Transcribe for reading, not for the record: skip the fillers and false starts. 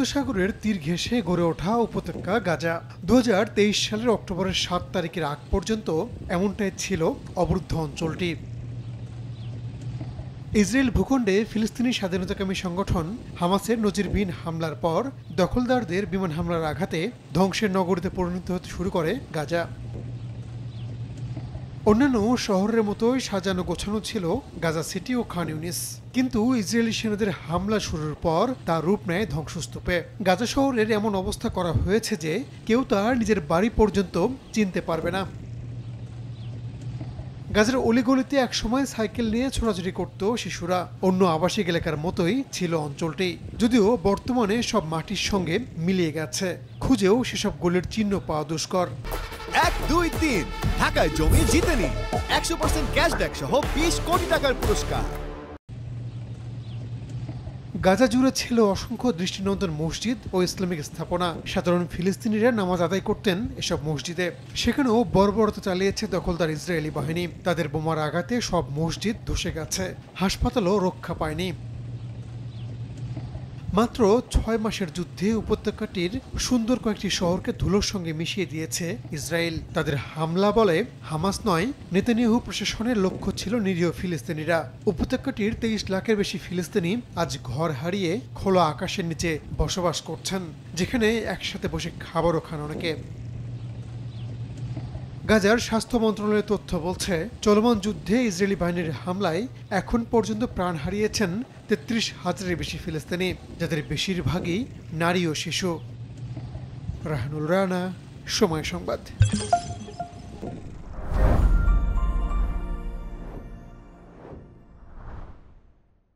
ভূমধ্যসাগরের তীর ঘেঁষে গড়ে ওঠা উপত্যকা গাজা ২০২৩ সালের অক্টোবরের ৭ তারিখের আগ পর্যন্ত এমনটাই ছিল অবরুদ্ধ অঞ্চলটি। ইসরায়েল ভূখণ্ডে ফিলিস্তিনি স্বাধীনতাকামী সংগঠন হামাসের নজিরবিহীন হামলার পর দখলদারদের বিমান হামলার আঘাতে ধ্বংসের নগরীতে পরিণত হতে শুরু করে গাজা। অন্যান্য শহরের মতোই সাজানো গোছানো ছিল গাজা সিটি ও খান ইউনিস, কিন্তু ইসরায়েলি সেনাদের হামলা শুরুর পর তা রূপ নেয় ধ্বংসস্তূপে। গাজা শহরের এমন অবস্থা করা হয়েছে যে কেউ তার নিজের বাড়ি পর্যন্ত চিনতে পারবে না। গাজার অলিগলিতে একসময় সাইকেল নিয়ে ছোটাছুটি করত শিশুরা। অন্য আবাসিক এলাকার মতোই ছিল অঞ্চলটি, যদিও বর্তমানে সব মাটির সঙ্গে মিলিয়ে গেছে। খুঁজেও সেসব গলির চিহ্ন পাওয়া দুষ্কর। ১, ২, ৩ ঢাকায় জমি জিতে নিন ১০০% ক্যাশব্যাক সহ ২০ কোটি টাকার পুরস্কার। গাজা জুড়ে ছিল অসংখ্য দৃষ্টিনন্দন মসজিদ ও ইসলামিক স্থাপনা। সাধারণ ফিলিস্তিনিরা নামাজ আদায় করতেন এসব মসজিদে। সেখানেও বর্বরতা চালিয়েছে দখলদার ইসরায়েলি বাহিনী। তাদের বোমার আঘাতে সব মসজিদ ধসে গেছে, হাসপাতালও রক্ষা পায়নি। মাত্র ৬ মাসের যুদ্ধে উপত্যকাটির সুন্দর কয়েকটি শহরকে ধুলোর সঙ্গে মিশিয়ে দিয়েছে ইসরায়েল। তাদের হামলা বলে হামাস নয়, নেতানিয়াহু প্রশাসনের লক্ষ্য ছিল নিরীহ ফিলিস্তিনিরা। উপত্যকাটির ২৩ লাখের বেশি ফিলিস্তিনি আজ ঘর হারিয়ে খোলা আকাশের নিচে বসবাস করছেন, যেখানে একসাথে বসে খাবারও খান অনেকে। গাজার স্বাস্থ্য মন্ত্রণালয়ের তথ্য বলছে, চলমান যুদ্ধে ইসরায়েলি বাহিনীর হামলায় এখন পর্যন্ত প্রাণ হারিয়েছেন ৩৩,০০০-এর বেশি ফিলিস্তিনি, যাদের বেশিরভাগই নারী ও শিশু। রাহানুল রানা, সময় সংবাদ।